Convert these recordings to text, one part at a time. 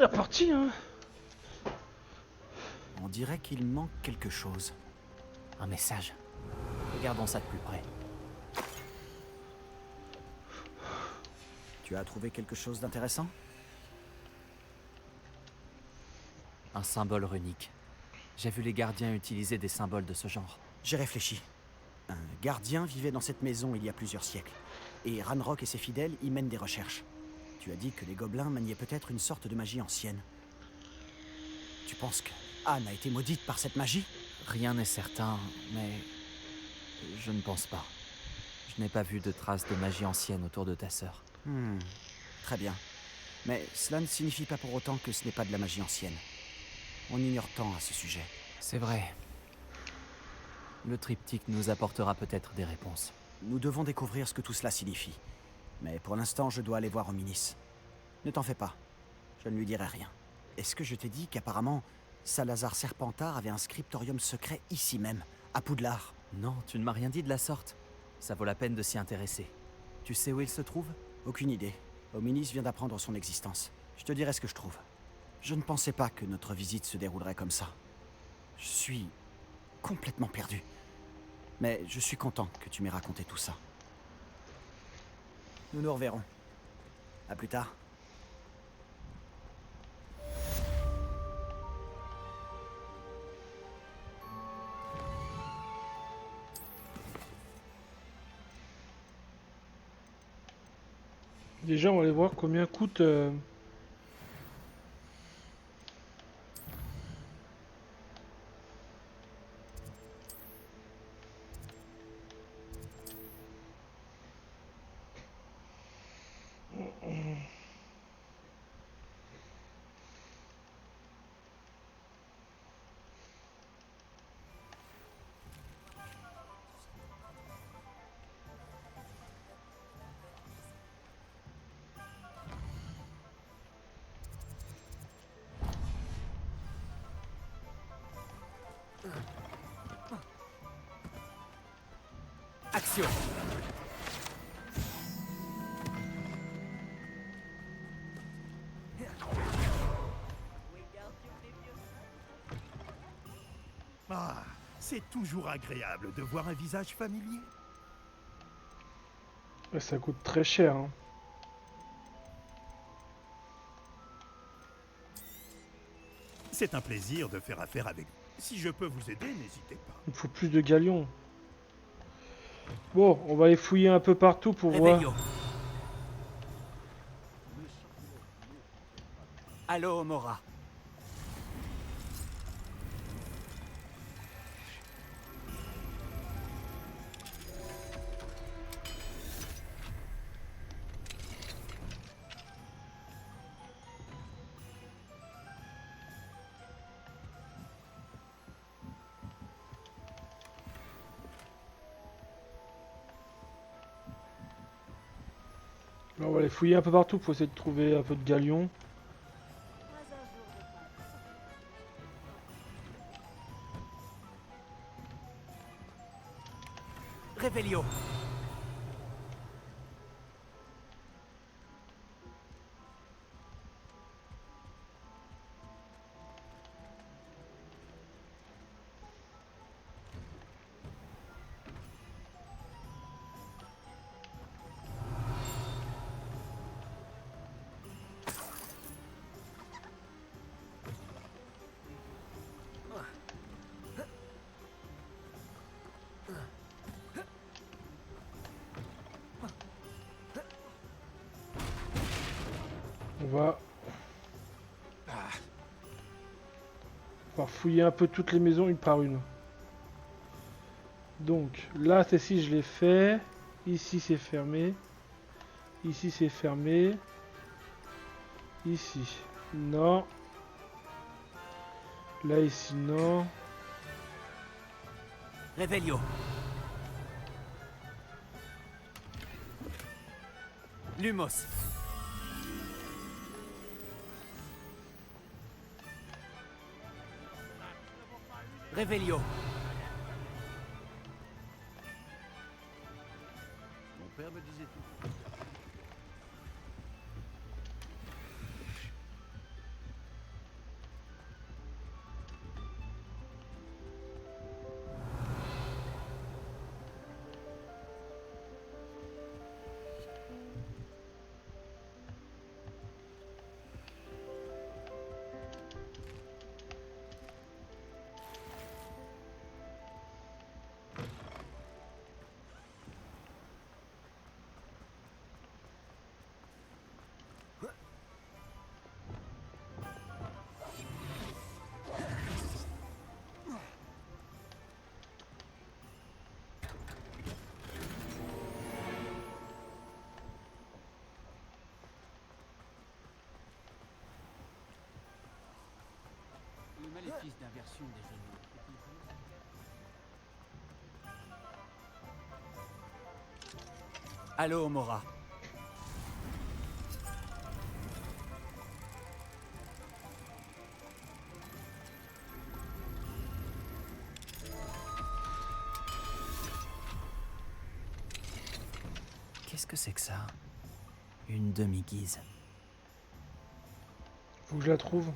La partie, hein. On dirait qu'il manque quelque chose. Un message. Regardons ça de plus près. Tu as trouvé quelque chose d'intéressant? Un symbole runique. J'ai vu les gardiens utiliser des symboles de ce genre. J'ai réfléchi. Un gardien vivait dans cette maison il y a plusieurs siècles. Et Ranrock et ses fidèles y mènent des recherches. Tu as dit que les gobelins maniaient peut-être une sorte de magie ancienne. Tu penses que Anne a été maudite par cette magie? Rien n'est certain, mais je ne pense pas. Je n'ai pas vu de traces de magie ancienne autour de ta sœur. Très bien. Mais cela ne signifie pas pour autant que ce n'est pas de la magie ancienne. On ignore tant à ce sujet. C'est vrai. Le triptyque nous apportera peut-être des réponses. Nous devons découvrir ce que tout cela signifie. Mais pour l'instant, je dois aller voir Ominis. Ne t'en fais pas. Je ne lui dirai rien. Est-ce que je t'ai dit qu'apparemment, Salazar Serpentard avait un scriptorium secret ici même, à Poudlard? Non, tu ne m'as rien dit de la sorte. Ça vaut la peine de s'y intéresser. Tu sais où il se trouve? Aucune idée. Ominis vient d'apprendre son existence. Je te dirai ce que je trouve. Je ne pensais pas que notre visite se déroulerait comme ça. Je suis complètement perdu. Mais je suis content que tu m'aies raconté tout ça. Nous nous reverrons. À plus tard. Déjà, on va aller voir combien coûte. Action! Ah, c'est toujours agréable de voir un visage familier. Ça coûte très cher, hein. C'est un plaisir de faire affaire avec vous. Si je peux vous aider, n'hésitez pas. Il me faut plus de galions. Bon, on va aller fouiller un peu partout pour voir. Réveillon. Allô, Mora. Là, on va aller fouiller un peu partout pour essayer de trouver un peu de galions. Réveillon. On va fouiller un peu toutes les maisons une par une. Donc là, celle-ci, je l'ai fait. Ici, c'est fermé. Ici, c'est fermé. Ici, non. Là, ici, non. Réveillon. Lumos. Réveillon. Mon père me disait tout. Fils d'inversion des genoux. Allô, Mora. Qu'est-ce que c'est que ça? Une demi-guise. Faut que je la trouve.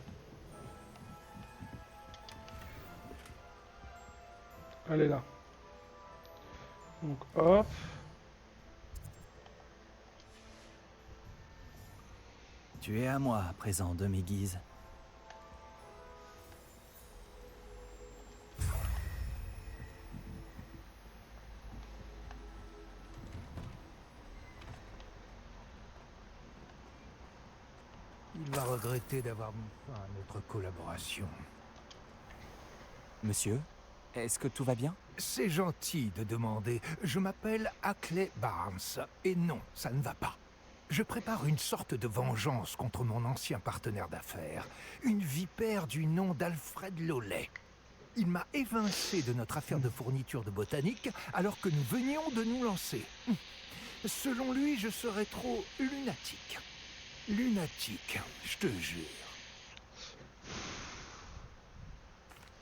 Elle est là. Donc hop. Tu es à moi à présent, demi-guise. Il va regretter d'avoir mis fin à notre collaboration. Monsieur, est-ce que tout va bien? C'est gentil de demander. Je m'appelle Ackley Barnes. Et non, ça ne va pas. Je prépare une sorte de vengeance contre mon ancien partenaire d'affaires. Une vipère du nom d'Alfred Lawley. Il m'a évincé de notre affaire de fourniture de botanique alors que nous venions de nous lancer. Selon lui, je serais trop lunatique. Lunatique, je te jure.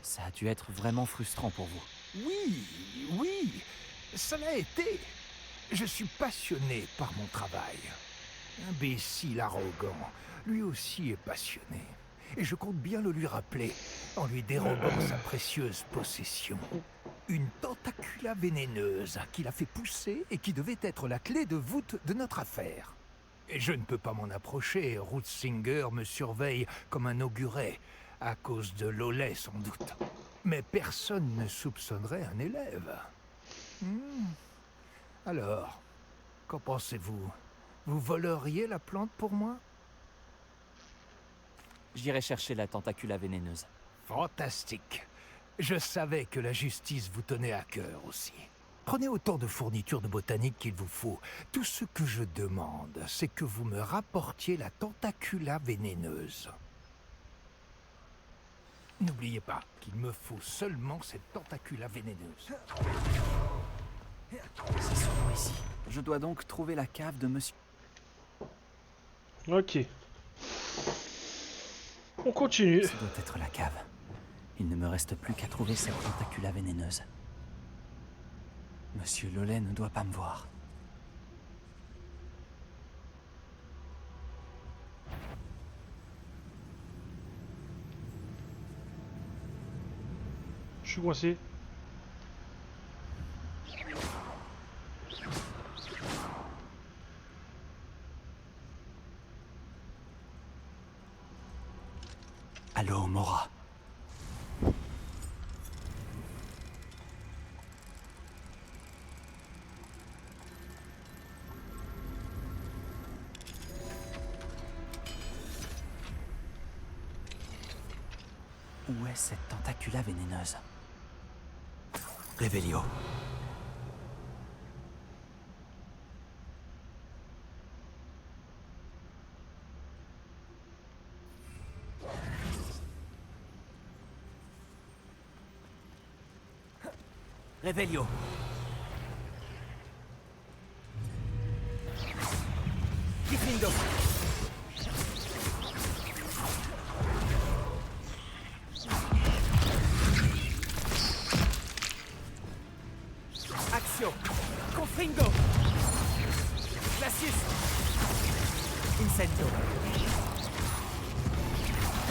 Ça a dû être vraiment frustrant pour vous. Oui, oui, ça l'a été. Je suis passionné par mon travail. Imbécile arrogant, lui aussi est passionné. Et je compte bien le lui rappeler, en lui dérobant sa précieuse possession. Une tentacula vénéneuse qu'il a fait pousser et qui devait être la clé de voûte de notre affaire. Et je ne peux pas m'en approcher, Rootsinger me surveille comme un auguret, à cause de Lawley sans doute. Mais personne ne soupçonnerait un élève. Alors, qu'en pensez-vous? Vous voleriez la plante pour moi? J'irai chercher la tentacula vénéneuse. Fantastique. Je savais que la justice vous tenait à cœur aussi. Prenez autant de fournitures de botanique qu'il vous faut. Tout ce que je demande, c'est que vous me rapportiez la tentacula vénéneuse. N'oubliez pas qu'il me faut seulement cette tentacula vénéneuse. C'est sûrement ici. Je dois donc trouver la cave de monsieur... Ok. On continue. Ça doit être la cave. Il ne me reste plus qu'à trouver cette tentacula vénéneuse. Monsieur Lawley ne doit pas me voir. Je suis coincé. Allô, Mora. Où est cette tentacula vénéneuse? Revelio. Revelio. Difendo. Axio. Confringo. Glacius. Incendio.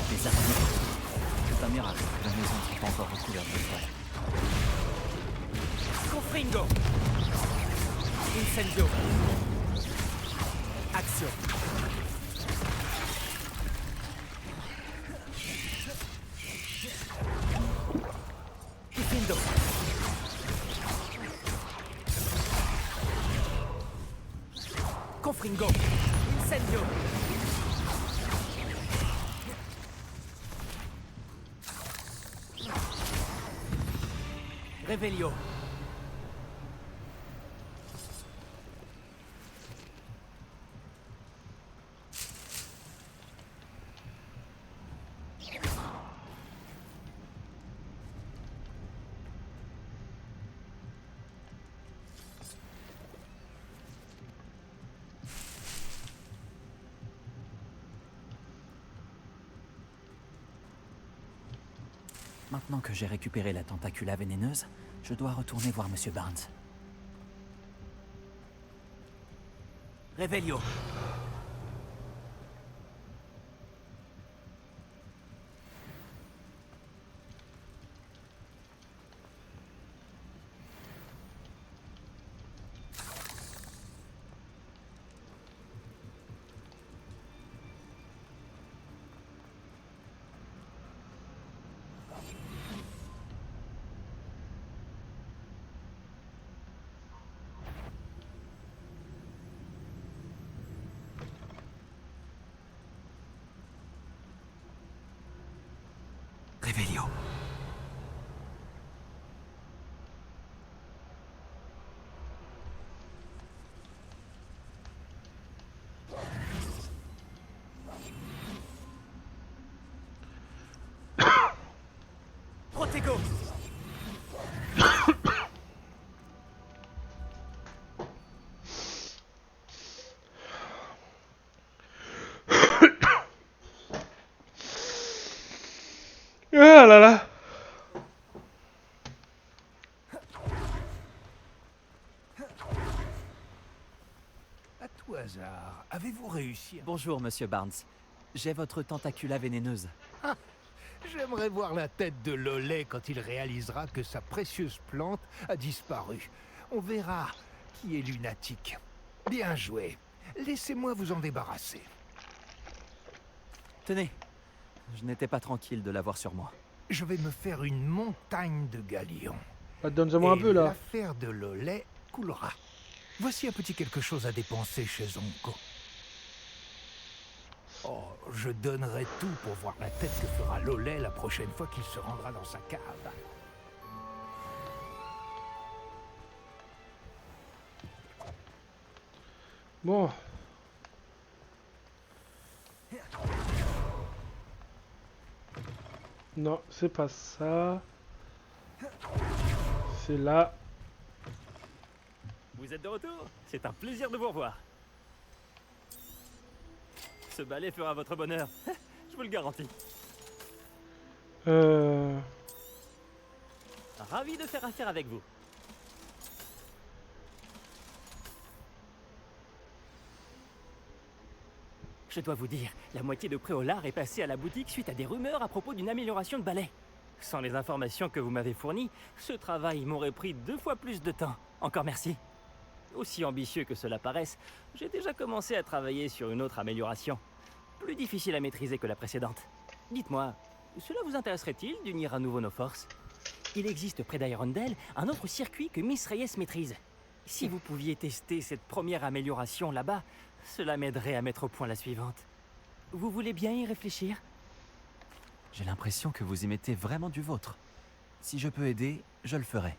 Les araignées. C'est un miracle que la maison ne soit pas encore recouverte de feuilles. Confringo. Incendio. Axio. Difendo. Confringo. Incendio. Revelio. Maintenant que j'ai récupéré la tentacula vénéneuse, je dois retourner voir Monsieur Barnes. Réveillon. Réveillon. Protego. Ah là là. À tout hasard, avez-vous réussi à... Bonjour, Monsieur Barnes. J'ai votre tentacula vénéneuse. J'aimerais voir la tête de Lollet quand il réalisera que sa précieuse plante a disparu. On verra qui est lunatique. Bien joué. Laissez-moi vous en débarrasser. Tenez, je n'étais pas tranquille de l'avoir sur moi. Je vais me faire une montagne de galions. Bah, donne-moi un Et peu là. l'affaire de Lollet coulera. Voici un petit quelque chose à dépenser chez Zonko. Oh, je donnerai tout pour voir la tête que fera Lollet la prochaine fois qu'il se rendra dans sa cave. Bon. Non, c'est pas ça. C'est là. Vous êtes de retour? C'est un plaisir de vous revoir. Ce balai fera votre bonheur, je vous le garantis. Ravi de faire affaire avec vous. Je dois vous dire, la moitié de Préolard est passée à la boutique suite à des rumeurs à propos d'une amélioration de balai. Sans les informations que vous m'avez fournies, ce travail m'aurait pris 2 fois plus de temps. Encore merci. Aussi ambitieux que cela paraisse, j'ai déjà commencé à travailler sur une autre amélioration. Plus difficile à maîtriser que la précédente. Dites-moi, cela vous intéresserait-il d'unir à nouveau nos forces? Il existe près d'Irondale un autre circuit que Miss Reyes maîtrise. Si vous pouviez tester cette première amélioration là-bas, cela m'aiderait à mettre au point la suivante. Vous voulez bien y réfléchir? J'ai l'impression que vous y mettez vraiment du vôtre. Si je peux aider, je le ferai.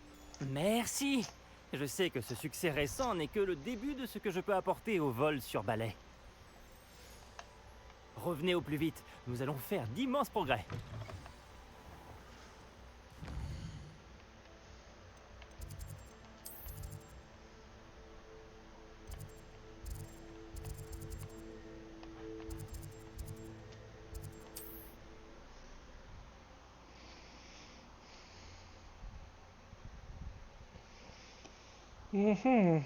Merci. Je sais que ce succès récent n'est que le début de ce que je peux apporter au vol sur balai. Revenez au plus vite, nous allons faire d'immenses progrès. Mhm.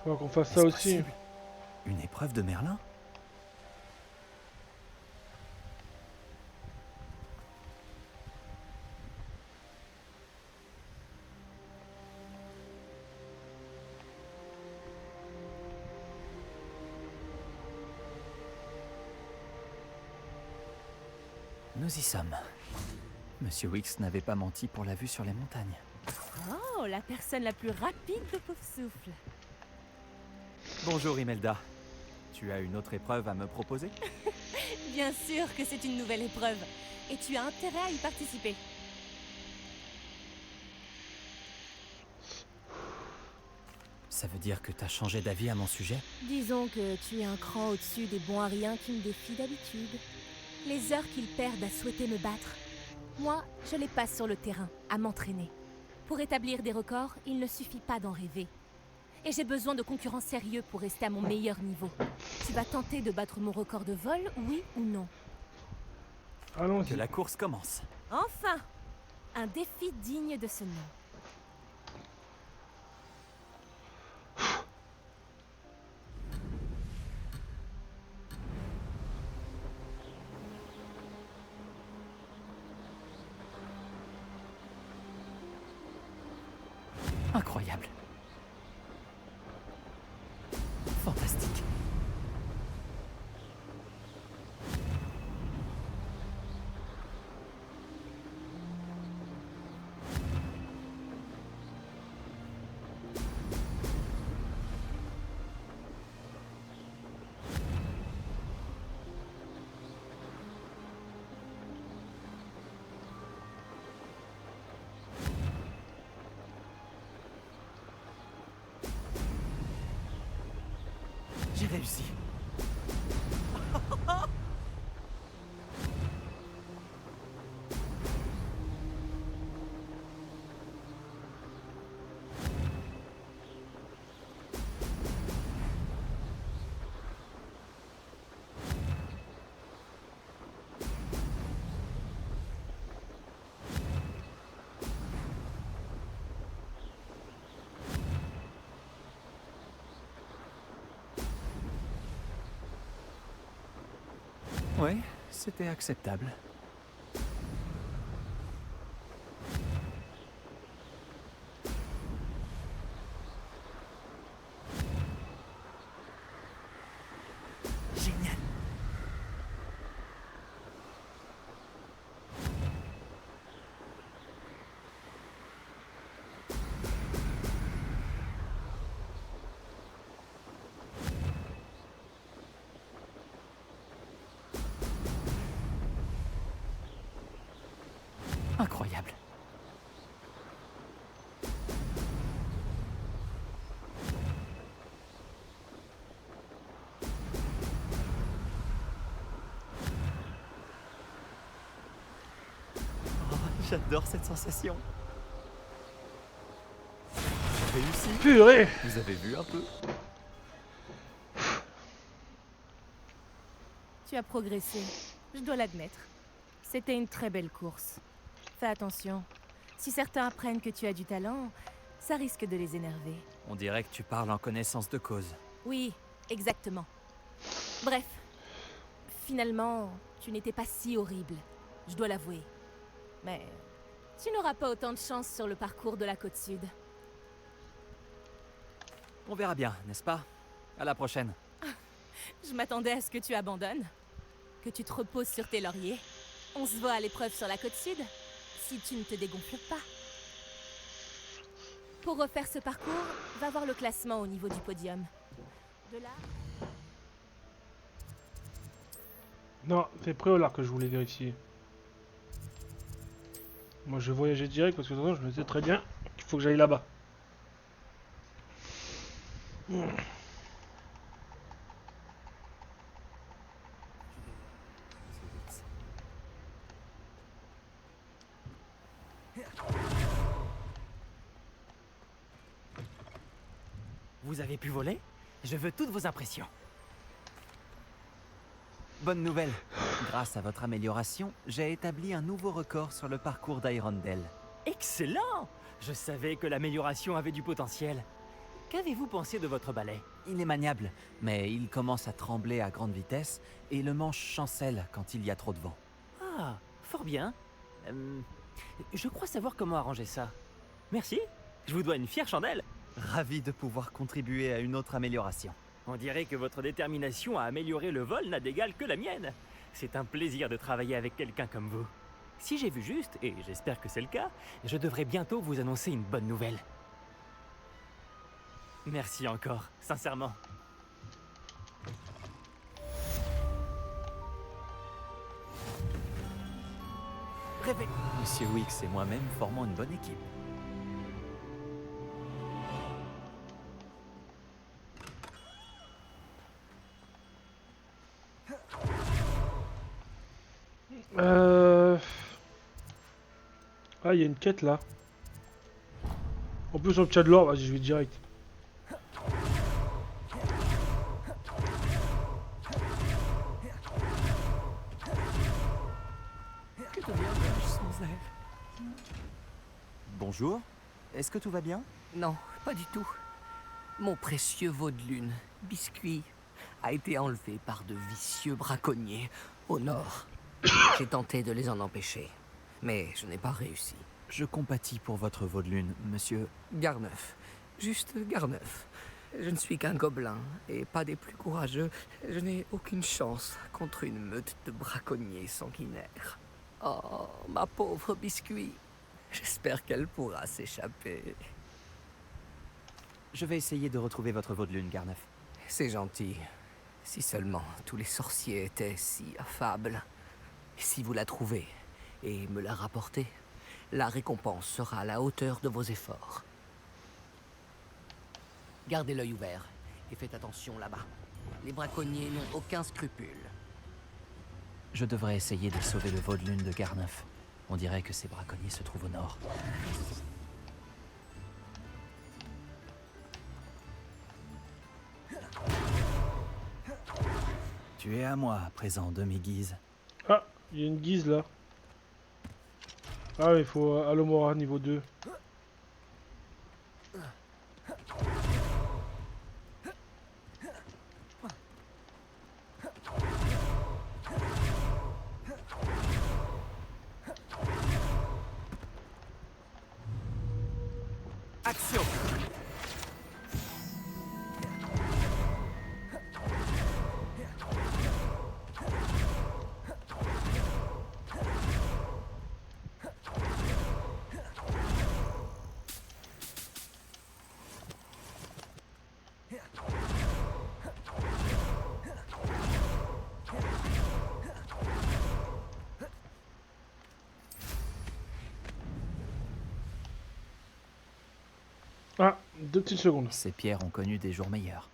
Faut qu'on fasse ça Est-ce aussi. possible? Une épreuve de Merlin? Nous y sommes. Monsieur Wicks n'avait pas menti pour la vue sur les montagnes. Oh, la personne la plus rapide de Poufsouffle. Bonjour Imelda. Tu as une autre épreuve à me proposer? Bien sûr que c'est une nouvelle épreuve. Et tu as intérêt à y participer. Ça veut dire que t'as changé d'avis à mon sujet? Disons que tu es un cran au-dessus des bons à rien qui me défient d'habitude. Les heures qu'ils perdent à souhaiter me battre. Moi, je les passe sur le terrain, à m'entraîner. Pour établir des records, il ne suffit pas d'en rêver. Et j'ai besoin de concurrents sérieux pour rester à mon meilleur niveau. Tu vas tenter de battre mon record de vol, oui ou non? Allons-y. Que la course commence. Enfin! Un défi digne de ce nom. Incroyable. Fantastique. J'ai réussi. Ouais, c'était acceptable. Génial. Incroyable. Oh, j'adore cette sensation. Réussi. Purée! Vous avez vu un peu? Tu as progressé, je dois l'admettre. C'était une très belle course. Fais attention. Si certains apprennent que tu as du talent, ça risque de les énerver. On dirait que tu parles en connaissance de cause. Oui, exactement. Bref, finalement, tu n'étais pas si horrible, je dois l'avouer. Mais tu n'auras pas autant de chance sur le parcours de la côte sud. On verra bien, n'est-ce pas? À la prochaine. Je m'attendais à ce que tu abandonnes, que tu te reposes sur tes lauriers. On se voit à l'épreuve sur la côte sud, si tu ne te dégonfles pas. Pour refaire ce parcours, va voir le classement au niveau du podium. De là... Non, c'est Préolard que je voulais vérifier. Moi je voyageais direct parce que de toute façon je me disais très bien qu'il faut que j'aille là-bas. Vous avez pu voler? Je veux toutes vos impressions. Bonne nouvelle. Grâce à votre amélioration, j'ai établi un nouveau record sur le parcours d'Hyrondell. Excellent! Je savais que l'amélioration avait du potentiel. Qu'avez-vous pensé de votre balai? Il est maniable, mais il commence à trembler à grande vitesse et le manche chancelle quand il y a trop de vent. Ah, fort bien. Je crois savoir comment arranger ça. Merci, je vous dois une fière chandelle. Ravi de pouvoir contribuer à une autre amélioration. On dirait que votre détermination à améliorer le vol n'a d'égal que la mienne. C'est un plaisir de travailler avec quelqu'un comme vous. Si j'ai vu juste, et j'espère que c'est le cas, je devrais bientôt vous annoncer une bonne nouvelle. Merci encore, sincèrement. Monsieur Wicks et moi-même formons une bonne équipe. Ah, il y a une quête là. En plus, on obtient de l'or. Vas-y, je vais direct. Bonjour. Est-ce que tout va bien? Non, pas du tout. Mon précieux veau de lune, Biscuit, a été enlevé par de vicieux braconniers au nord. J'ai tenté de les en empêcher, mais je n'ai pas réussi. Je compatis pour votre veau de lune, monsieur. Garneuf, juste Garneuf. Je ne suis qu'un gobelin, et pas des plus courageux. Je n'ai aucune chance contre une meute de braconniers sanguinaires. Oh, ma pauvre Biscuit. J'espère qu'elle pourra s'échapper. Je vais essayer de retrouver votre veau de lune, Garneuf. C'est gentil. Si seulement tous les sorciers étaient si affables. Et si vous la trouvez et me la rapportez, la récompense sera à la hauteur de vos efforts. Gardez l'œil ouvert et faites attention là-bas. Les braconniers n'ont aucun scrupule. Je devrais essayer de sauver le veau de lune de Garneuf. On dirait que ces braconniers se trouvent au nord. Tu es à moi à présent, demi-guise. Ah, il y a une guise là. Ah, il faut Alomora niveau 2. Action! Ah, 2 petites secondes. Ces pierres ont connu des jours meilleurs.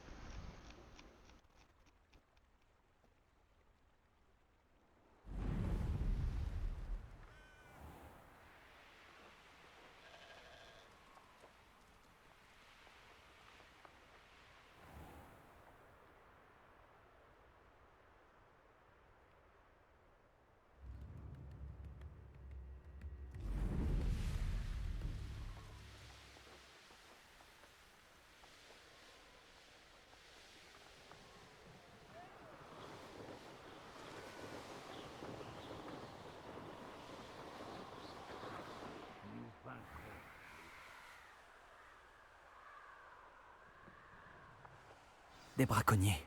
Des braconniers.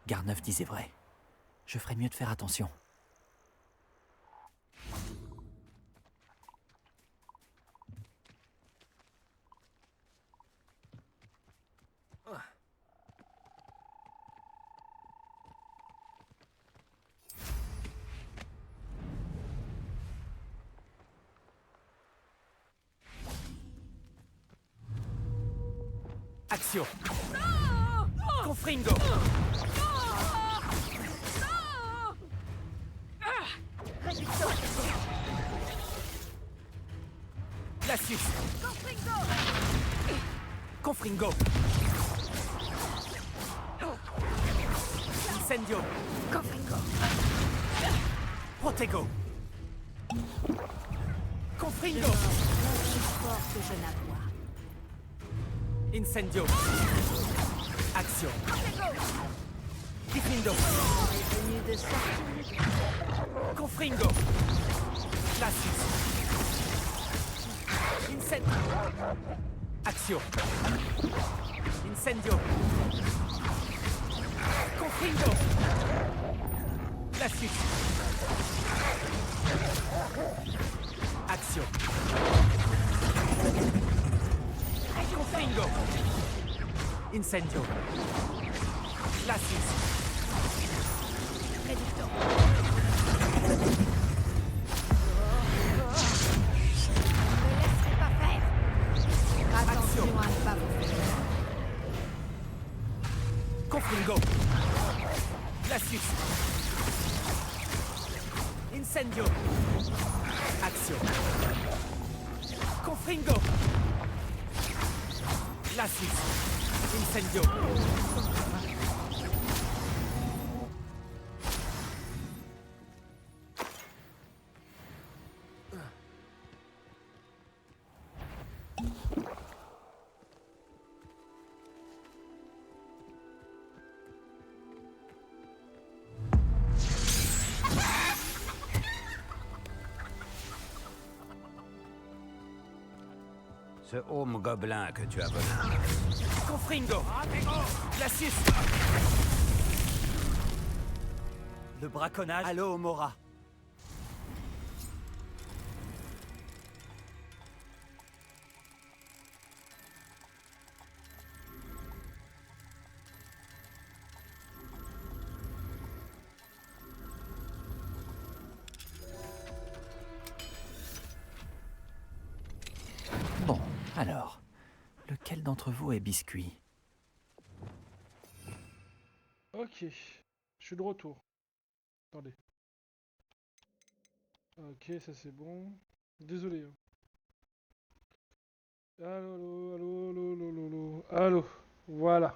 Garneuf disait vrai. Je ferais mieux de faire attention. Action! Confringo! Glacius! Confringo! Incendio! Confringo. Protego! Confringo! Plus fort que je n'aboie. Incendio! Action! Diffindo! Venu de sortir. Confringo! Glacius! Incendio! Action! Incendio! Confringo. La suite. Action. Confringo. Incendio. La suite. Prédictant. Ne me laisserez pas faire. Attention à ne pas vous faire. Confringo. La suite. Incendio. Action. Confringo. La suite. Incendio. Ce homme gobelin que tu as volé. Confringo. Glacius. Le braconnage. Allo Mora. Bon, alors, lequel d'entre vous est Biscuit? Ok, je suis de retour. Attendez. Ok, ça c'est bon. Désolé. Hein. Allô, allô, allô, allô, allô, allô, allô. Allô, voilà.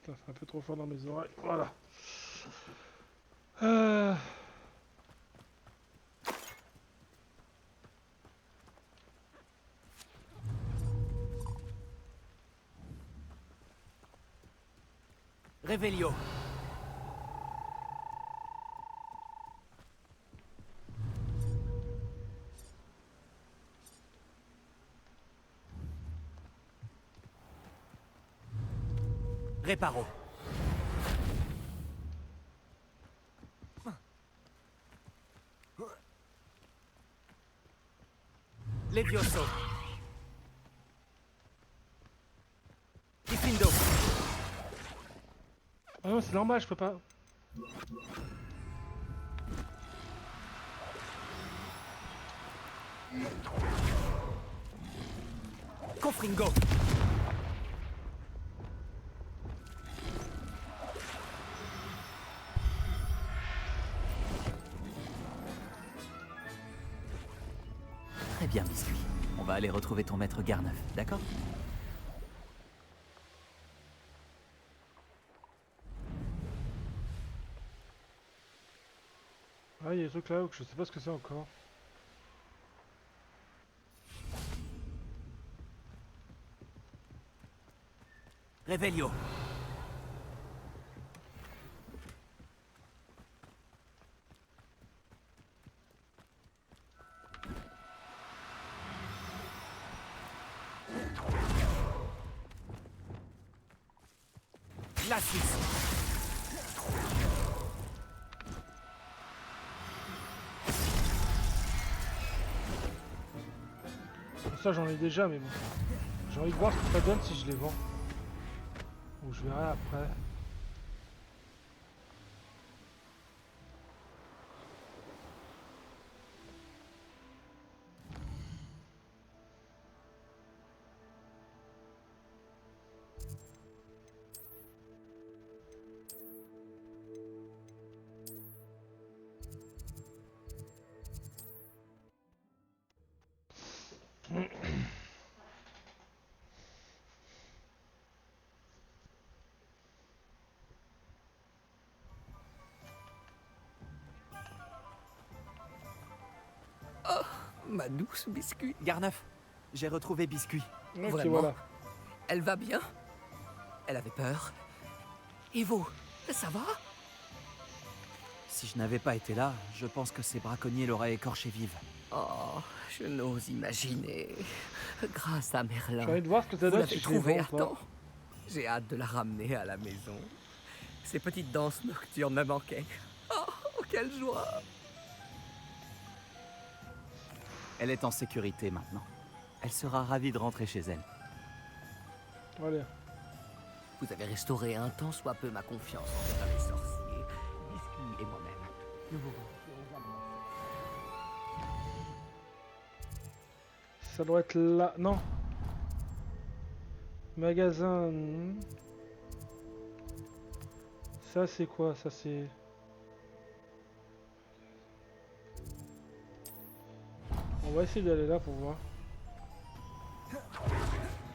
Putain, c'est un peu trop fort dans mes oreilles. Voilà. Revelio. Reparo. Levioso. Diffindo. Ah non, c'est normal, je peux pas. Confringo. Très bien, Biscuit. On va aller retrouver ton maître Garneuf, d'accord? Ah, il y a des trucs là où je sais pas ce que c'est encore. Revelio. Glacius. Ça j'en ai déjà, mais bon. J'ai envie de voir ce que ça donne si je les vends. Ou je verrai après. Ma douce Biscuit. Garneuf, j'ai retrouvé Biscuit. Ok, Vraiment? voilà. Elle va bien? Elle avait peur. Et vous, ça va? Si je n'avais pas été là, je pense que ces braconniers l'auraient écorchée vive. Oh, je n'ose imaginer. Grâce à Merlin, J'ai envie de voir ce que ça vous donne l'avez si je les trouvée vends à ou pas. temps. J'ai hâte de la ramener à la maison. Ces petites danses nocturnes me manquaient. Oh, quelle joie! Elle est en sécurité maintenant. Elle sera ravie de rentrer chez elle. Allez. Vous avez restauré un tant soit peu ma confiance envers les sorciers. Biscuit et moi-même. Nous vous remercions également. Ça doit être là. Non. Magasin. Ça c'est quoi? Ça c'est... On va essayer d'aller là pour voir.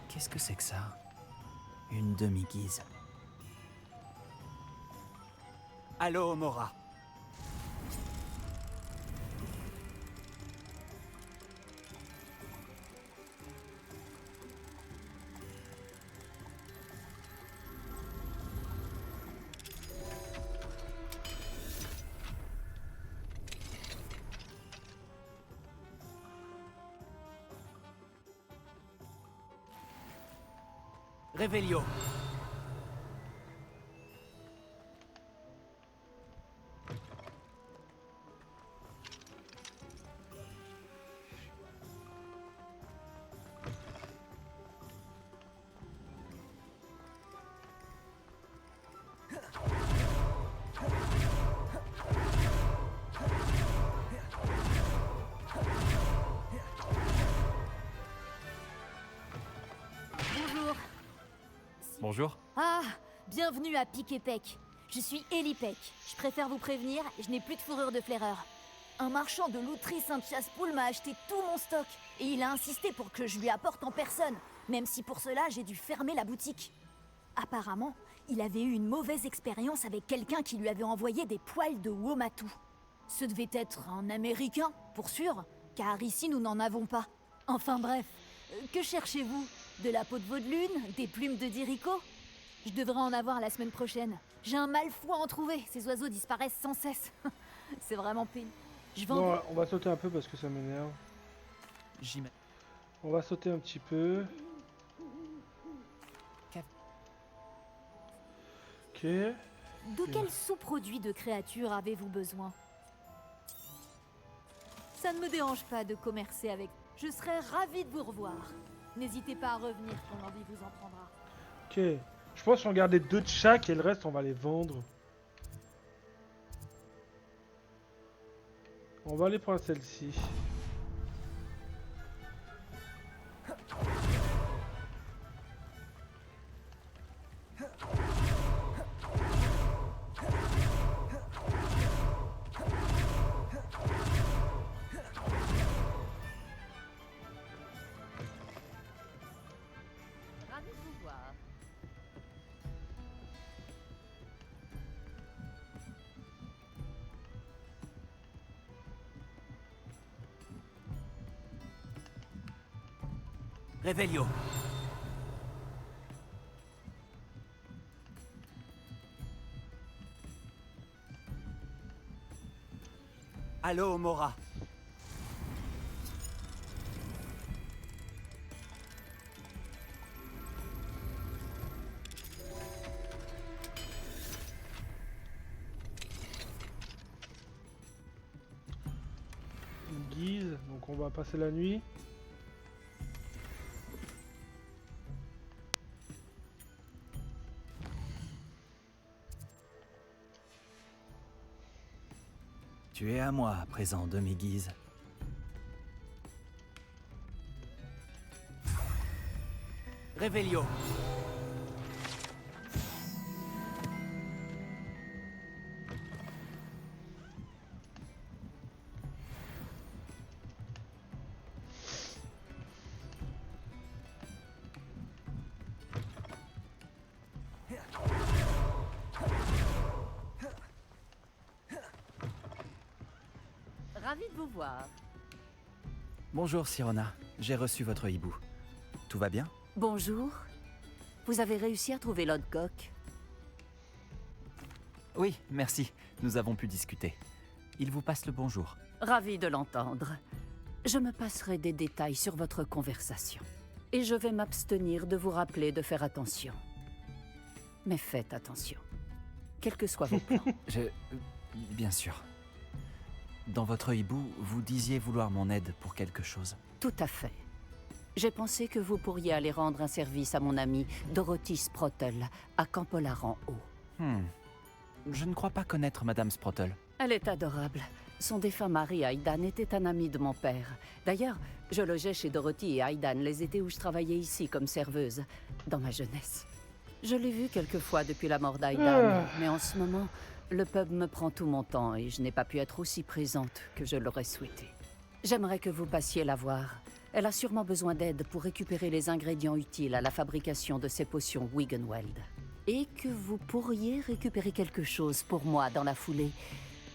Qu'est-ce que c'est que ça? Une demi-guise. Allô, Mora. Revelio. Bonjour. Bonjour. Ah, bienvenue à Pic et Pec. Je suis Ellie Peck. Je préfère vous prévenir, je n'ai plus de fourrure de flaireur. Un marchand de louterie Saint-Chaspoul m'a acheté tout mon stock et il a insisté pour que je lui apporte en personne, même si pour cela j'ai dû fermer la boutique. Apparemment, il avait eu une mauvaise expérience avec quelqu'un qui lui avait envoyé des poils de Womatu. Ce devait être un Américain, pour sûr, car ici nous n'en avons pas. Enfin bref, que cherchez-vous? De la peau de veau de lune? Des plumes de dirico? Je devrais en avoir la semaine prochaine. J'ai un mal fou à en trouver, ces oiseaux disparaissent sans cesse. C'est vraiment pénible. Je vends... Bon, on va sauter un peu parce que ça m'énerve. On va sauter un petit peu. Ok. De quel sous-produit de créature avez-vous besoin? Ça ne me dérange pas de commercer avec... Je serais ravie de vous revoir. N'hésitez pas à revenir quand l'envie vous en prendra. Ok. Je pense qu'on garder 2 de chaque et le reste on va les vendre. On va aller prendre celle-ci. Ravi de vous voir. Revelio. Allô, Mora. Une guise, donc on va passer la nuit. Tu es à moi à présent, demi-guise. Revelio. Ravi de vous voir. Bonjour, Sirona. J'ai reçu votre hibou. Tout va bien? Bonjour. Vous avez réussi à trouver Lodcock? Oui, merci. Nous avons pu discuter. Il vous passe le bonjour. Ravi de l'entendre. Je me passerai des détails sur votre conversation. Et je vais m'abstenir de vous rappeler de faire attention. Mais faites attention. Quels que soient vos plans. Bien sûr. Dans votre hibou, vous disiez vouloir mon aide pour quelque chose. Tout à fait. J'ai pensé que vous pourriez aller rendre un service à mon amie Dorothy Sprottle, à Campolar en haut. Je ne crois pas connaître Madame Sprottle. Elle est adorable. Son défunt mari, Aidan, était un ami de mon père. D'ailleurs, je logeais chez Dorothy et Aidan les étés où je travaillais ici comme serveuse, dans ma jeunesse. Je l'ai vue quelques fois depuis la mort d'Aidan, mais en ce moment, le pub me prend tout mon temps et je n'ai pas pu être aussi présente que je l'aurais souhaité. J'aimerais que vous passiez la voir. Elle a sûrement besoin d'aide pour récupérer les ingrédients utiles à la fabrication de ces potions Wiggenweld. Et que vous pourriez récupérer quelque chose pour moi dans la foulée.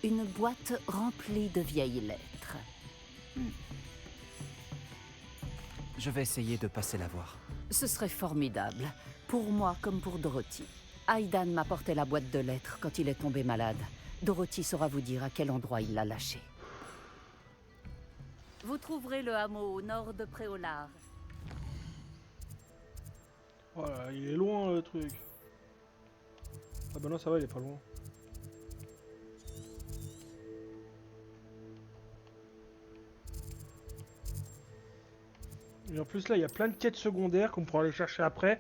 Une boîte remplie de vieilles lettres. Je vais essayer de passer la voir. Ce serait formidable, pour moi comme pour Dorothy. Aidan m'apportait la boîte de lettres quand il est tombé malade. Dorothy saura vous dire à quel endroit il l'a lâchée. Vous trouverez le hameau au nord de Préolard. Voilà, il est loin le truc. Ah bah non, ça va, il est pas loin. Et en plus là, il y a plein de quêtes secondaires qu'on pourra aller chercher après.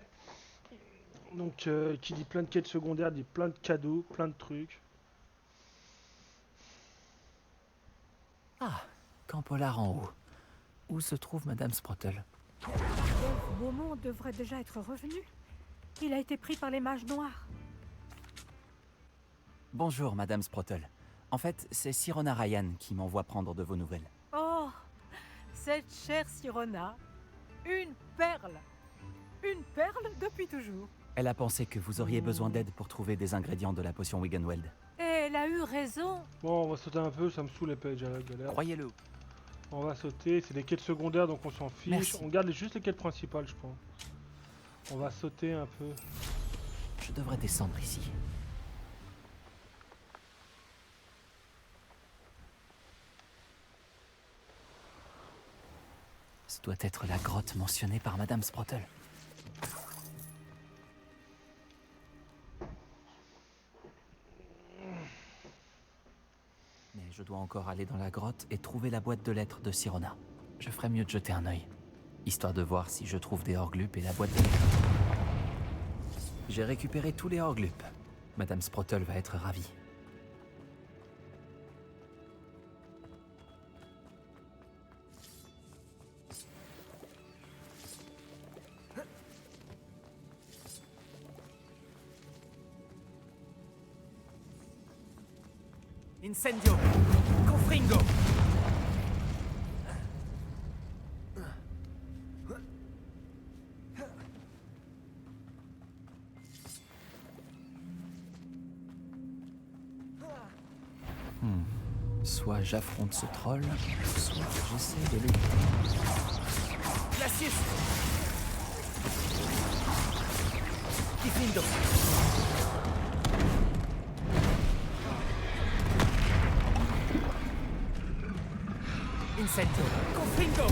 Donc qui dit plein de quêtes secondaires dit plein de cadeaux, plein de trucs. Ah, Campolar en haut. Où se trouve Madame Sprottle? Wolf Beaumont devrait déjà être revenu. Il a été pris par les mages noirs. Bonjour Madame Sprottle. En fait, c'est Sirona Ryan qui m'envoie prendre de vos nouvelles. Oh, cette chère Sirona. Une perle. Une perle depuis toujours. Elle a pensé que vous auriez besoin d'aide pour trouver des ingrédients de la potion Wiggenweld. Et elle a eu raison. Bon, on va sauter un peu, ça me saoule les pages à la galère. Croyez-le. On va sauter, c'est des quêtes secondaires donc on s'en fiche. Merci. On garde juste les quêtes principales, je pense. On va sauter un peu. Je devrais descendre ici. Ce doit être la grotte mentionnée par Madame Sprottle. Mais je dois encore aller dans la grotte et trouver la boîte de lettres de Sirona. Je ferais mieux de jeter un œil, histoire de voir si je trouve des Horglup et la boîte de lettres. J'ai récupéré tous les Horglup. Madame Sprottle va être ravie. Incendio! Confringo! Soit j'affronte ce troll, soit j'essaie de l'éviter. Glacius! Diffindo! Incendio! Confringo!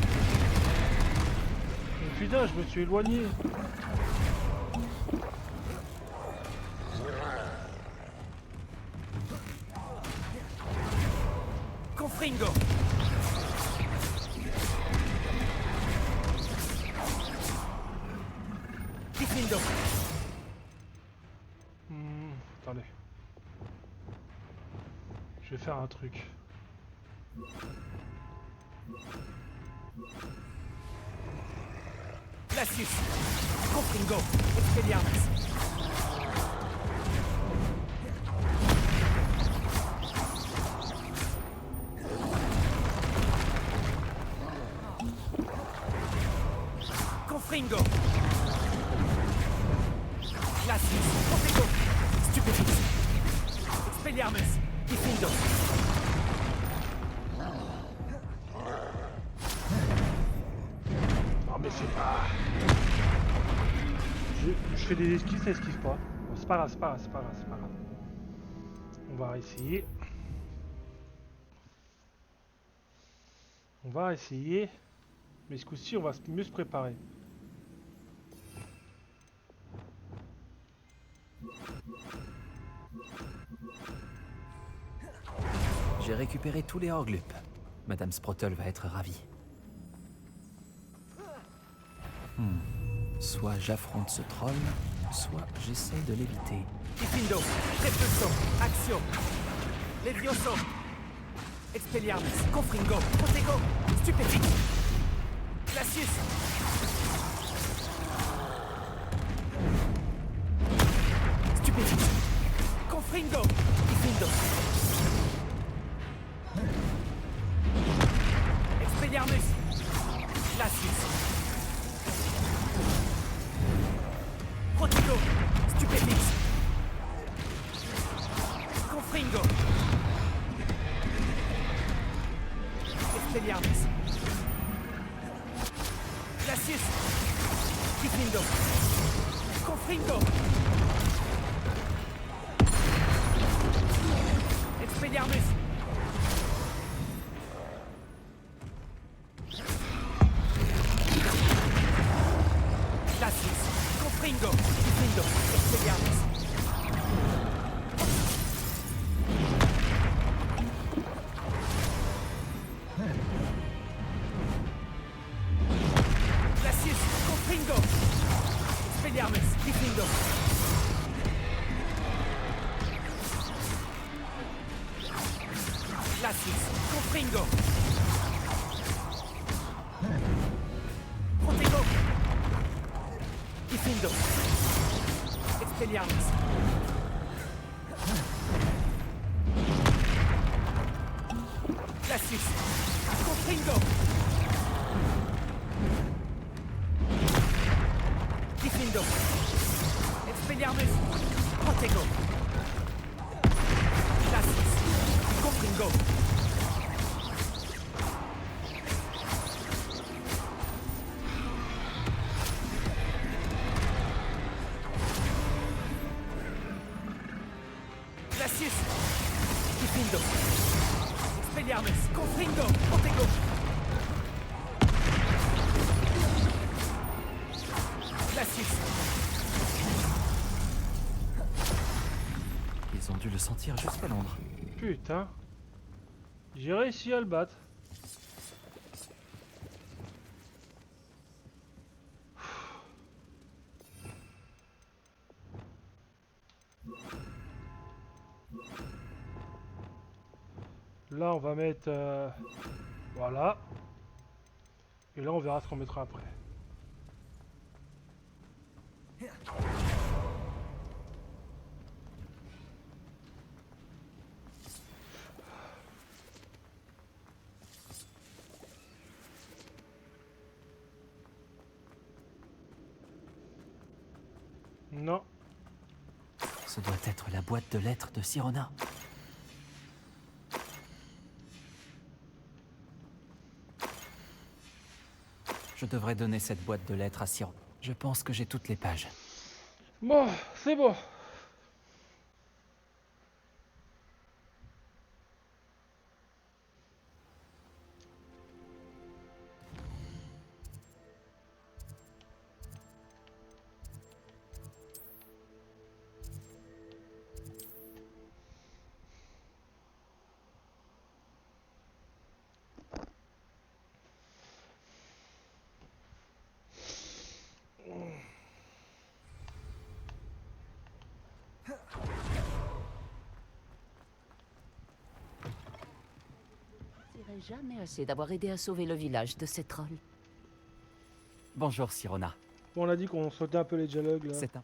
Mais putain, je me suis éloigné. Confringo! Diffindo! Attendez. Je vais faire un truc. Glacius! Confringo! Expelliarmus! Confringo! Glacius! Confringo! Stupefix! Expelliarmus! Diffindo! Non mais c'est pas... Je fais des esquives, ça esquive pas. Bon, c'est pas grave, c'est pas grave, c'est pas grave, c'est pas grave. On va essayer. On va essayer. Mais ce coup-ci, on va mieux se préparer. J'ai récupéré tous les Orglup. Madame Sprottle va être ravie. Soit j'affronte ce troll, soit j'essaie de l'éviter. Diffindo, Repulso, Axio, Levioso, Expelliarmus, Confringo, Protego, Stupéfix, Glacius, Stupéfix, Confringo, Diffindo, Expelliarmus, Glacius, Protego, Stupéfix, Confringo, Expelliarmus, Glacius, Diffindo, Confringo, Expelliarmus, Glacius, Confringo, Diffindo, Expelliarmus. Glacius, Confringo, Expelliarmus, Diffindo. Glacius, Confringo. Protego. Diffindo. Expelliarmus. Glacius, Confringo. Diffindo. Expelliarmus. Protego. Glacius, Confringo. Glacius, Diffindo. Expelliarmus, Confringo, Protego. Glacius. Ils ont dû le sentir jusqu'à Londres. Putain. J'ai réussi à le battre. Là, on va mettre... voilà. Et là, on verra ce qu'on mettra après. Non. Ce doit être la boîte de lettres de Sirona. Je devrais donner cette boîte de lettres à Siron. Je pense que j'ai toutes les pages. Bon, c'est bon. Je ne jamais assez d'avoir aidé à sauver le village de ces trolls. Bonjour, Sirona. Bon, on a dit qu'on sautait un peu les dialogues là. C'est un...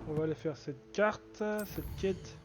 On va aller faire cette carte, cette quête.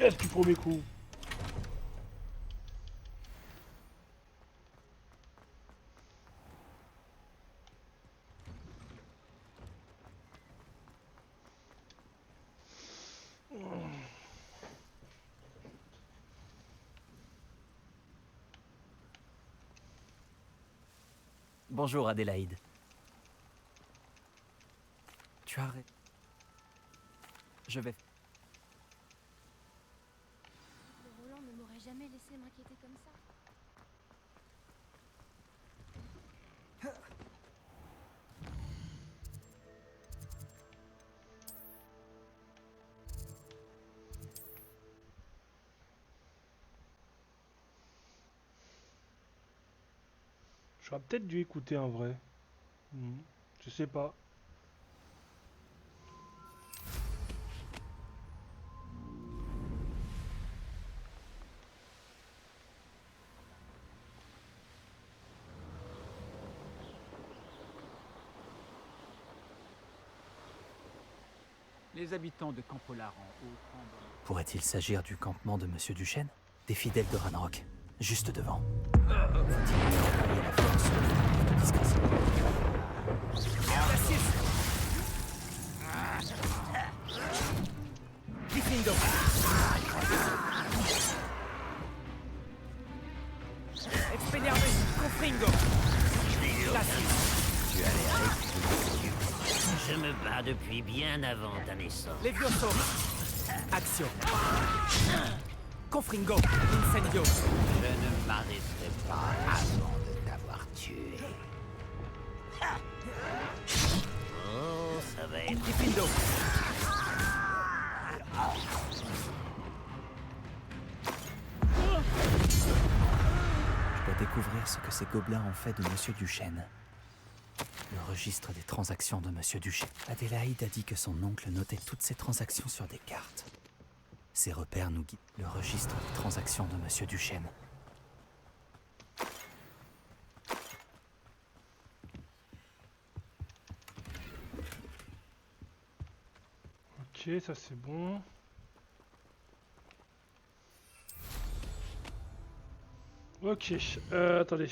Yes, du premier coup. Bonjour Adélaïde. Tu as raison. Je vais... Le Roland ne m'aurait jamais laissé m'inquiéter comme ça. J'aurais peut-être dû écouter un vrai. Je sais pas. Les habitants de Campolar en haut... Pourrait-il s'agir du campement de Monsieur Duchesne? Des fidèles de Ranrock, juste devant. Diffindo. Expelliarmus Confringo. Tu as l'air... Je me bats depuis bien avant ta naissance. Levioso. Action. Confringo. Incendio. Je ne m'arrêterai pas avant de t'avoir tué. Oh, ça va être... Diffindo. Je dois découvrir ce que ces gobelins ont fait de Monsieur Duchesne. Le registre des transactions de Monsieur Duchesne. Adélaïde a dit que son oncle notait toutes ses transactions sur des cartes. Ces repères nous guident. Le registre des transactions de Monsieur Duchesne. Ok, ça c'est bon. Ok, attendez.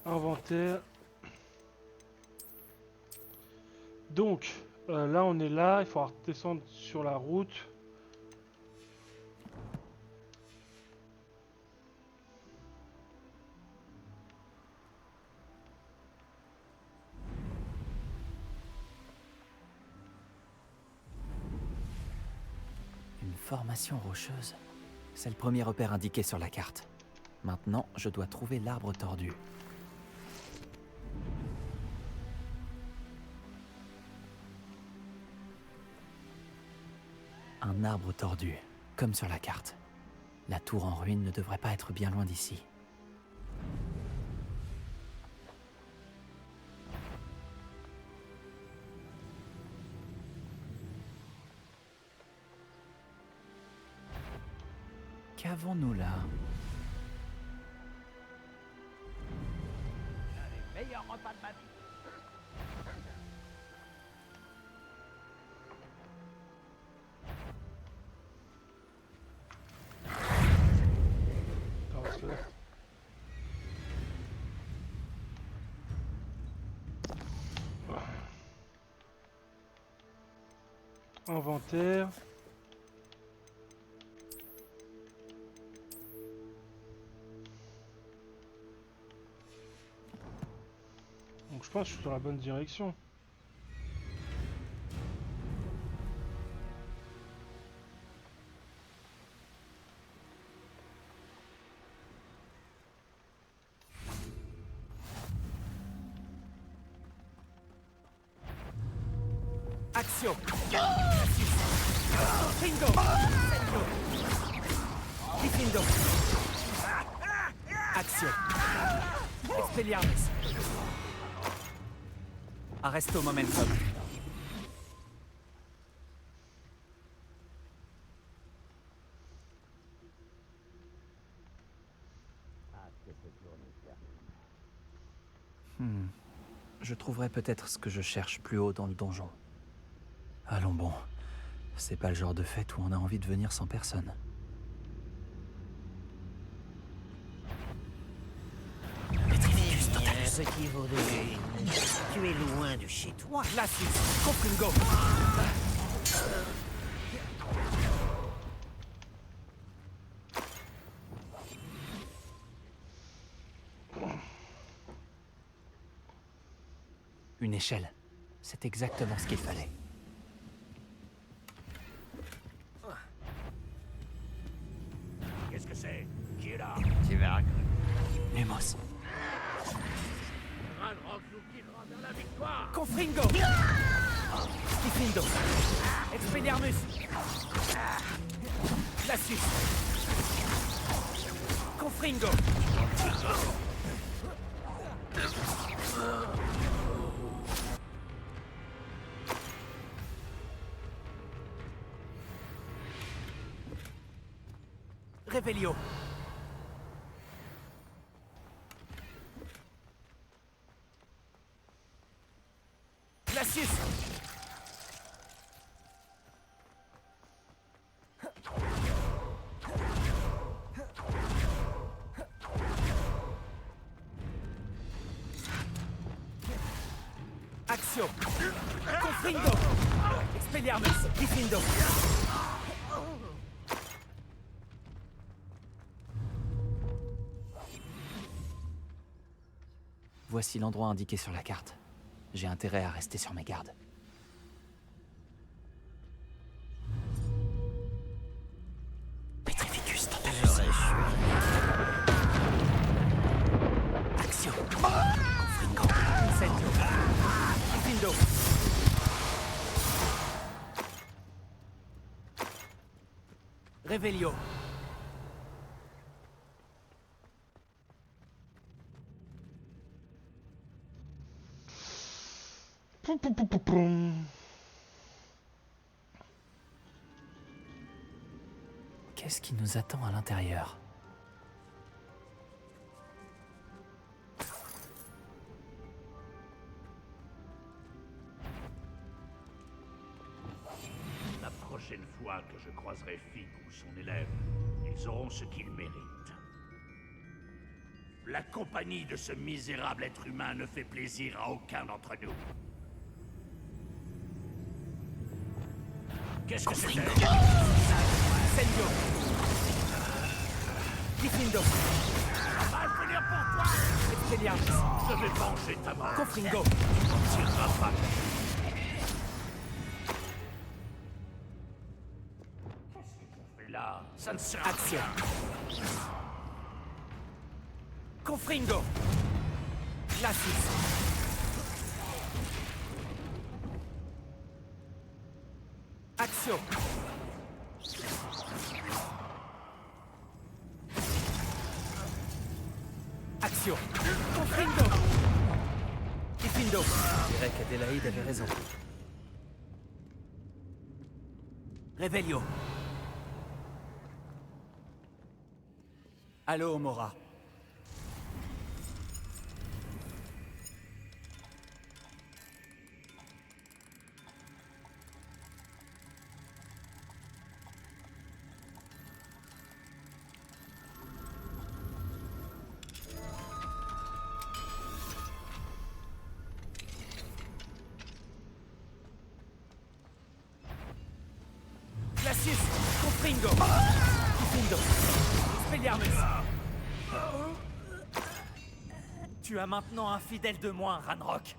Inventaire. Donc, là on est là, il faut descendre sur la route. Une formation rocheuse. C'est le premier repère indiqué sur la carte. Maintenant, je dois trouver l'arbre tordu. Un arbre tordu, comme sur la carte. La tour en ruine ne devrait pas être bien loin d'ici. Qu'avons-nous là? Meilleur repas de ma vie. Inventaire. Donc je pense que je suis dans la bonne direction. Action. Bingo. Diffindo. Action. Expelliarmus. Arresto momentum. Je trouverai peut-être ce que je cherche plus haut dans le donjon. Allons bon, C'est pas le genre de fête où on a envie de venir sans personne. Petrificus Totalus. Petit vaudeville. Tu es loin de chez toi. Glacius, Confringo. Une échelle. C'est exactement ce qu'il fallait. Qu'est-ce que c'est? Qui est là? Tu verras. Lumos. Ranrock nous guidera vers la victoire. Confringo. Stifindo. Expelliarmus. Glacius. Confringo. Revelio. Glacius. Axio. Confringo. Expelliarmus. Diffindo. Voici l'endroit indiqué sur la carte. J'ai intérêt à rester sur mes gardes. Petrificus Totalus. Axio. Confringo. Incendio. Diffindo. Revelio. Poum, poum, poum, poum, poum. Qu'est-ce qui nous attend à l'intérieur? La prochaine fois que je croiserai Fig ou son élève, ils auront ce qu'ils méritent. La compagnie de ce misérable être humain ne fait plaisir à aucun d'entre nous. Qu'est-ce que c'était? Incendio. Diffindo. Ça va finir pour toi! Expelliarmus. Je vais venger ta mort. Confringo. Tu n'en tireras pas. Qu'est-ce que tu fais là? Ça ne sert à Axio. rien. Confringo. Glacius. Axio. Axio. Confringo. Diffindo. Je dirais qu'Adélaïde avait raison. Revelio. Allô, Mora. Glacius. Confringo. Diffindo. Expelliarmus. Tu as maintenant un fidèle de moins, Ranrock.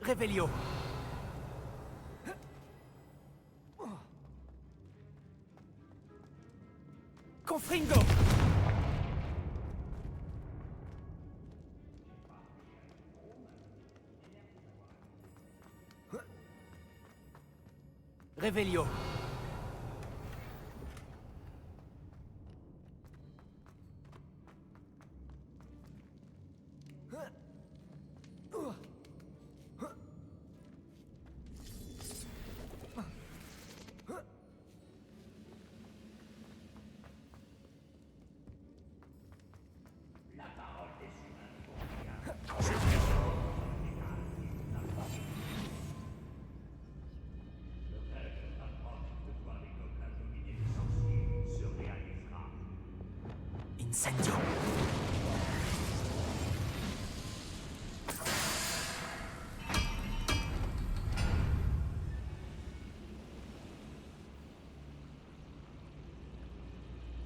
Revelio. Confringo. Revelio. Incendio.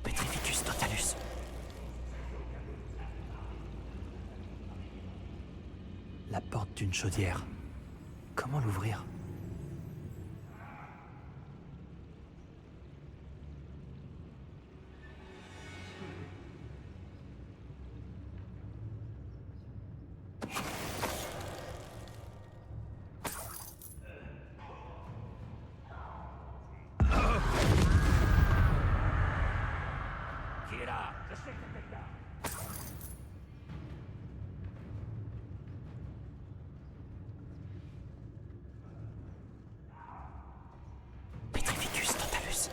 Petrificus totalus. La porte d'une chaudière. Comment l'ouvrir? Petrificus totalus.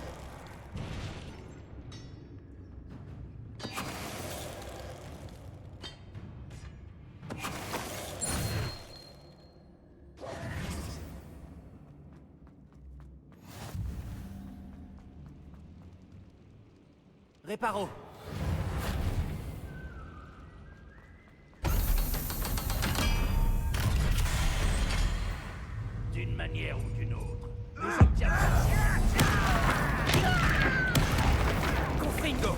Réparo. D'une manière ou d'une autre, nous obtiendrons. Confringo.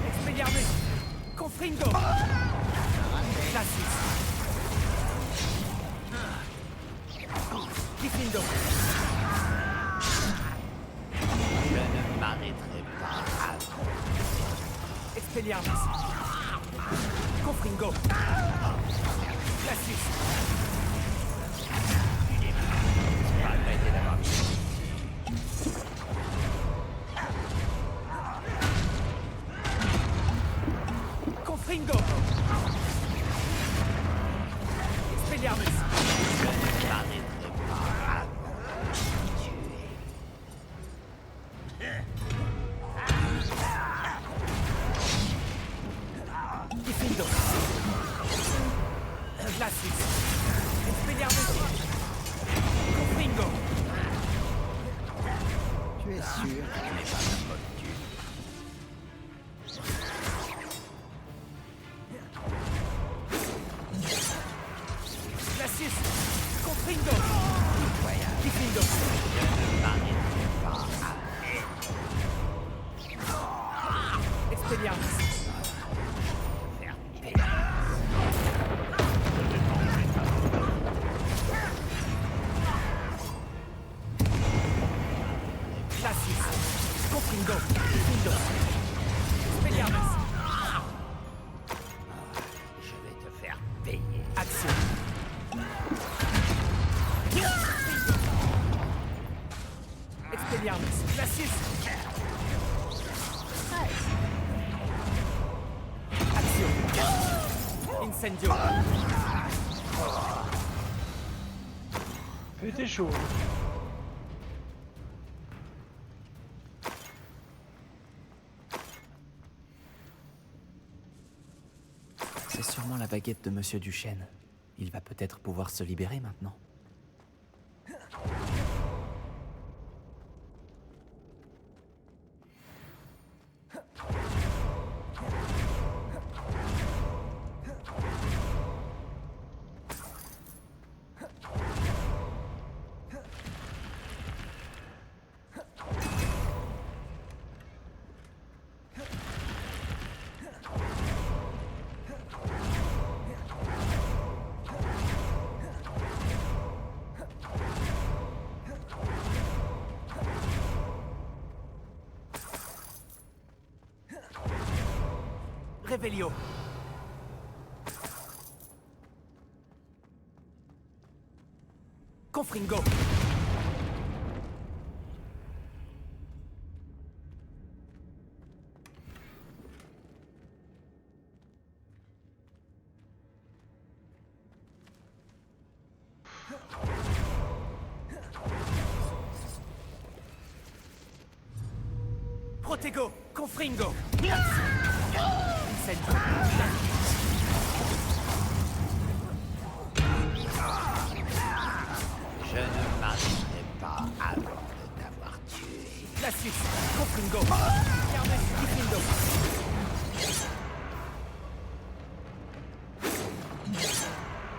Expelliarmus. Confringo. Glacius. Diffindo. Je ne m'arrêterai pas avant. Expelliarmus. Confringo. Glacius. Arrêtez d'avoir Confringo. Expelliarmus. Je ne m'arrêterai pas avant. Diffindo. Glacius. Expelliarmus. Confringo. Tu es sûr que tu n'es pas un moldu? Glacius. Confringo. Diffindo. Je ne m'arrêterai pas avant. Expelliarmus. Glacius. Confringo. Diffindo. Expelliarmus. Je vais te faire payer. Action. Expelliarmus. Glacius. Action. Incendio. C'était chaud. C'est sûrement la baguette de Monsieur Duchesne. Il va peut-être pouvoir se libérer maintenant. Revelio. Confringo. Protego. Confringo. Incendio. Je ne marcherai pas avant de t'avoir tué. Glacius, Confringo. Garnus, Diffindo.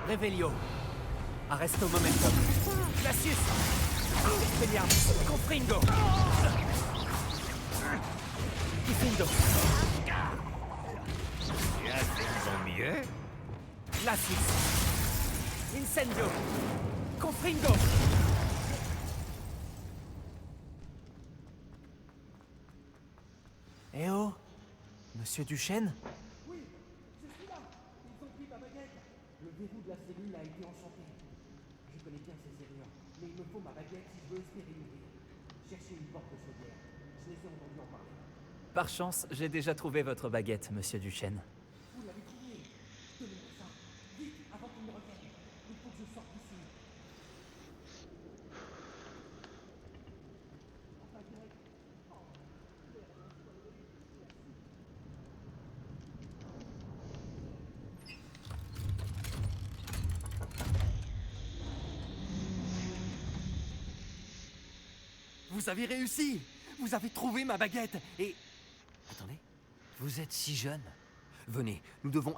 Revelio. Arresto momentum. Glacius. Expelliarmus, Confringo. Diffindo. Tu as fait ton mieux? Glacius. Incendio. Confringo. Eh oh, Monsieur Duchesne? Oui, je suis là. Ils ont pris ma baguette. Le verrou de la cellule a été enchanté. Je connais bien ces serrures, mais il me faut ma baguette si je veux espérer mourir. Cherchez une porte chaudière. Je les ai entendus en parler. Par chance, j'ai déjà trouvé votre baguette, Monsieur Duchesne. Vous l'avez trouvé. Donnez-moi ça. Vite, avant qu'ils me reviennent. Il faut que je sorte d'ici. Vous avez réussi! Vous avez trouvé ma baguette et... Attendez, vous êtes si jeune. Venez, nous devons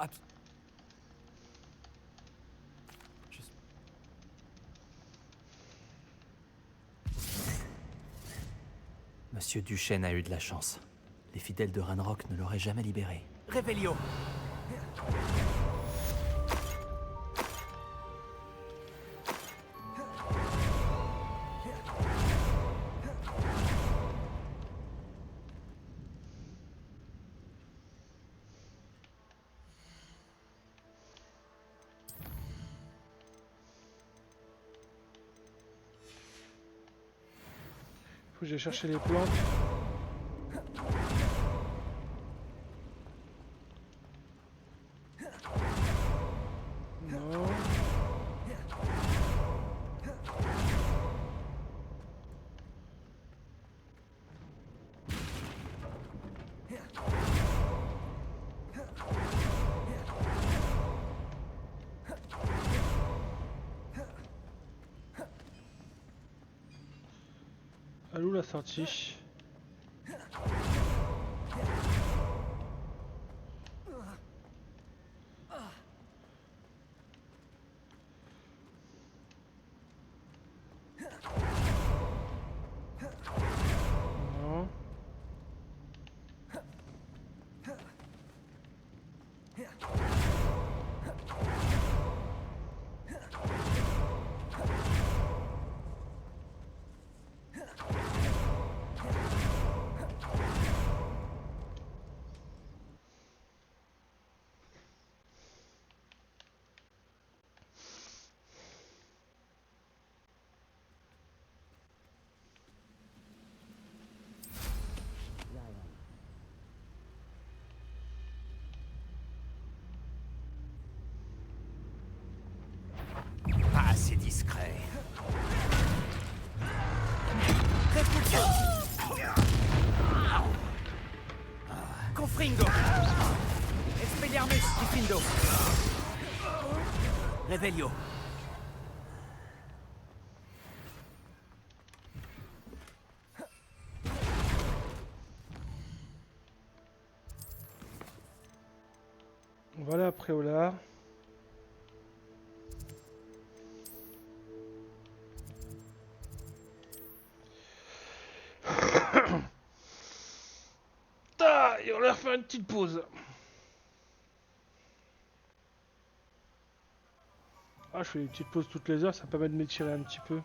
Monsieur Duchesne a eu de la chance. Les fidèles de Ranrock ne l'auraient jamais libéré. Revelio. Faut que j'aille chercher les plantes. Non. Elle est où la sortie? Non. Pas assez discret. Confringo. Expelliarmus, Diffindo. Revelio. Voilà après Olar. Et on leur fait une petite pause. Ah, je fais une petite pause toutes les heures, ça permet de m'étirer un petit peu.